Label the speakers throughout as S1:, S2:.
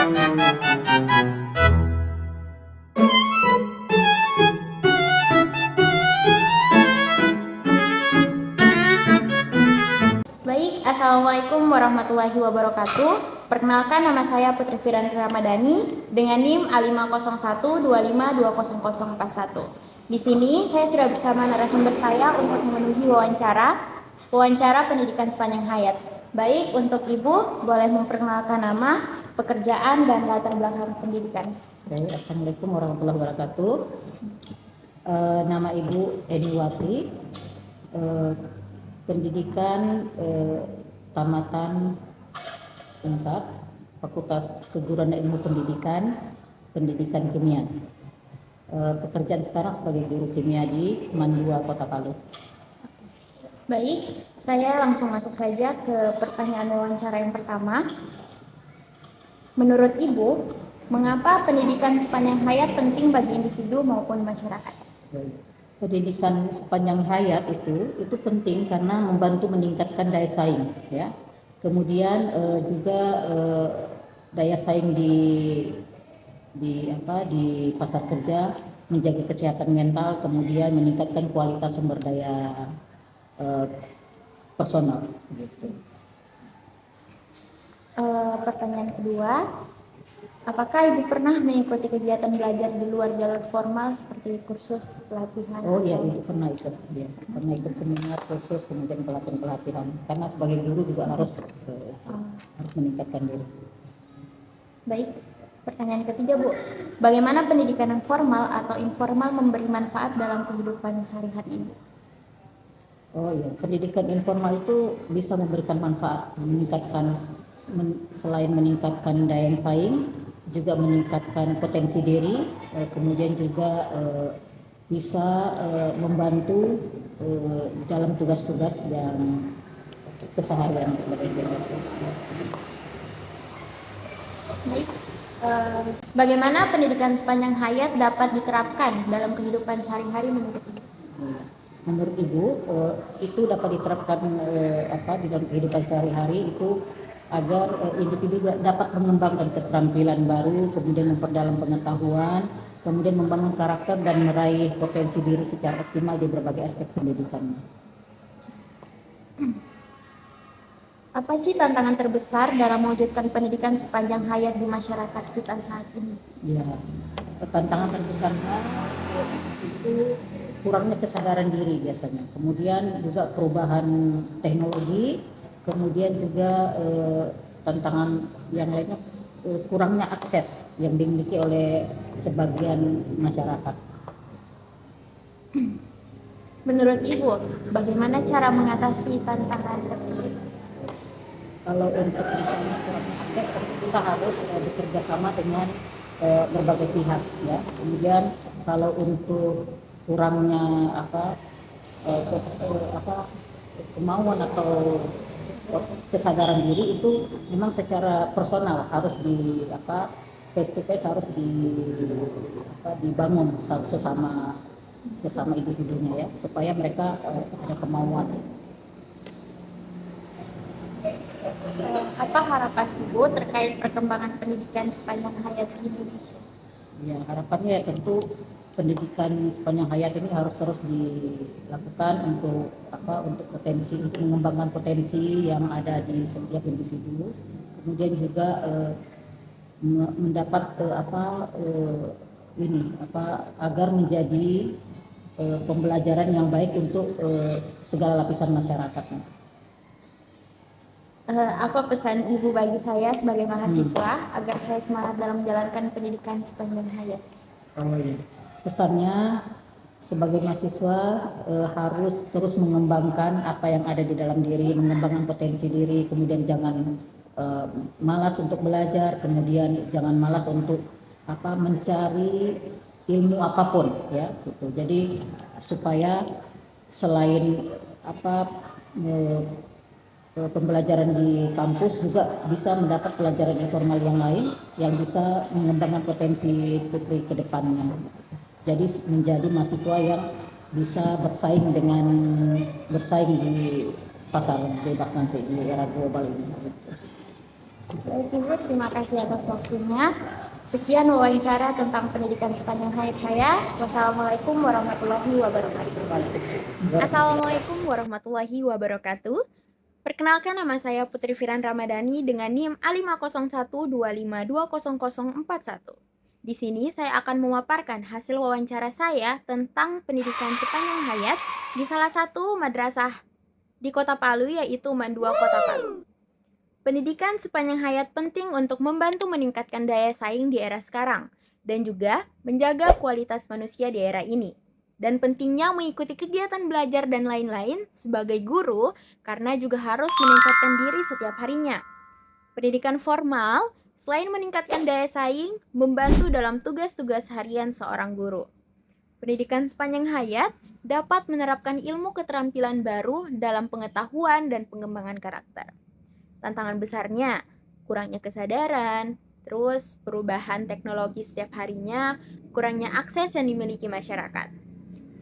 S1: Baik, Assalamualaikum warahmatullahi wabarakatuh. Perkenalkan, nama saya Putri Firanti Ramadhani dengan NIM A50125200041. Di sini saya sudah bersama narasumber saya untuk memenuhi wawancara pendidikan sepanjang hayat. Baik, untuk Ibu boleh memperkenalkan nama, pekerjaan, dan latar belakang pendidikan.
S2: Baik, Assalamualaikum warahmatullahi wabarakatuh. Nama Ibu Eni Wati, pendidikan tamatan Unpad, Fakultas Keguruan dan Ilmu Pendidikan Kimia. Pekerjaan sekarang sebagai guru kimia di Mandua, Kota Palu.
S1: Baik, saya langsung masuk saja ke pertanyaan wawancara yang pertama. Menurut Ibu, mengapa pendidikan sepanjang hayat penting bagi individu maupun masyarakat?
S2: Pendidikan sepanjang hayat itu penting karena membantu meningkatkan daya saing, ya. Kemudian juga daya saing di pasar kerja, menjaga kesehatan mental, kemudian meningkatkan kualitas sumber daya personal, gitu.
S1: Pertanyaan kedua, apakah Ibu pernah mengikuti kegiatan belajar di luar jalur formal seperti kursus, pelatihan?
S2: Oh iya, Ibu pernah ikut, ya. Pernah ikut seminar, kursus, kemudian pelatihan. Karena sebagai guru juga harus meningkatkan diri.
S1: Baik, pertanyaan ketiga, Bu. Bagaimana pendidikan yang formal atau informal memberi manfaat dalam kehidupan sehari-hari Ibu?
S2: Oh iya, pendidikan informal itu bisa memberikan manfaat, selain meningkatkan daya saing, juga meningkatkan potensi diri, kemudian juga bisa membantu dalam tugas-tugas yang keseharian sebagai guru.
S1: Baik, bagaimana pendidikan sepanjang hayat dapat diterapkan dalam kehidupan sehari-hari menurut Ibu?
S2: Menurut Ibu, itu dapat diterapkan di dalam kehidupan sehari-hari itu agar individu dapat mengembangkan keterampilan baru, kemudian memperdalam pengetahuan, kemudian membangun karakter dan meraih potensi diri secara optimal di berbagai aspek pendidikannya.
S1: Apa sih tantangan terbesar dalam mewujudkan pendidikan sepanjang hayat di masyarakat kita saat ini?
S2: Ya, tantangan terbesarnya itu kurangnya kesadaran diri biasanya, kemudian juga perubahan teknologi, kemudian juga tantangan yang lainnya kurangnya akses yang dimiliki oleh sebagian masyarakat.
S1: Menurut Ibu, bagaimana cara mengatasi tantangan tersebut?
S2: Kalau untuk misalnya kurangnya akses, kita harus bekerja sama dengan berbagai pihak, ya. Kemudian kalau untuk kurangnya kemauan atau kesadaran diri itu memang secara personal harus face to face harus dibangun sesama individunya, ya, supaya mereka ada kemauan.
S1: Apa harapan Ibu terkait perkembangan pendidikan sepanjang hayat di Indonesia?
S2: Ya, harapannya tentu pendidikan sepanjang hayat ini harus terus dilakukan untuk mengembangkan potensi yang ada di setiap individu, kemudian juga mendapat agar menjadi pembelajaran yang baik untuk segala lapisan masyarakatnya.
S1: Apa pesan Ibu bagi saya sebagai mahasiswa agar saya semangat dalam menjalankan pendidikan sepanjang hayat?
S2: Oh iya. Pesannya sebagai mahasiswa harus terus mengembangkan apa yang ada di dalam diri, mengembangkan potensi diri, kemudian jangan malas untuk belajar, kemudian jangan malas untuk mencari ilmu apapun, ya, gitu. Jadi supaya selain pembelajaran di kampus juga bisa mendapat pelajaran informal yang lain yang bisa mengembangkan potensi putri ke depannya. Jadi menjadi mahasiswa yang bisa bersaing di pasar bebas nanti di era global ini.
S1: Baik Ibu, terima kasih atas waktunya. Sekian wawancara tentang pendidikan sepanjang hayat saya. Wassalamualaikum warahmatullahi wabarakatuh. Assalamualaikum warahmatullahi wabarakatuh. Perkenalkan, nama saya Putri Firan Ramadhani dengan NIM A50125200041. Di sini saya akan memaparkan hasil wawancara saya tentang pendidikan sepanjang hayat di salah satu madrasah di Kota Palu, yaitu MAN 2 Kota Palu. Pendidikan sepanjang hayat penting untuk membantu meningkatkan daya saing di era sekarang dan juga menjaga kualitas manusia di era ini. Dan pentingnya mengikuti kegiatan belajar dan lain-lain sebagai guru karena juga harus meningkatkan diri setiap harinya. Pendidikan formal selain meningkatkan daya saing, membantu dalam tugas-tugas harian seorang guru. Pendidikan sepanjang hayat dapat menerapkan ilmu keterampilan baru dalam pengetahuan dan pengembangan karakter. Tantangan besarnya, kurangnya kesadaran, terus perubahan teknologi setiap harinya, kurangnya akses yang dimiliki masyarakat.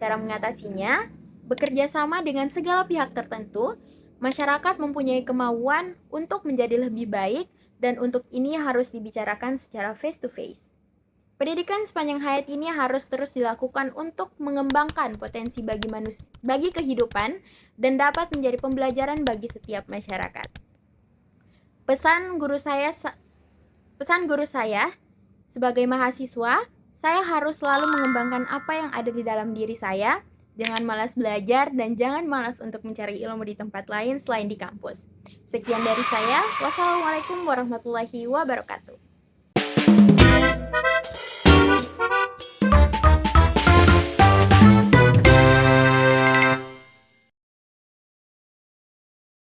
S1: Cara mengatasinya, bekerja sama dengan segala pihak tertentu, masyarakat mempunyai kemauan untuk menjadi lebih baik dan untuk ini harus dibicarakan secara face to face. Pendidikan sepanjang hayat ini harus terus dilakukan untuk mengembangkan potensi bagi kehidupan dan dapat menjadi pembelajaran bagi setiap masyarakat. Pesan guru saya sebagai mahasiswa, saya harus selalu mengembangkan apa yang ada di dalam diri saya, jangan malas belajar dan jangan malas untuk mencari ilmu di tempat lain selain di kampus. Sekian dari saya. Wassalamualaikum warahmatullahi wabarakatuh.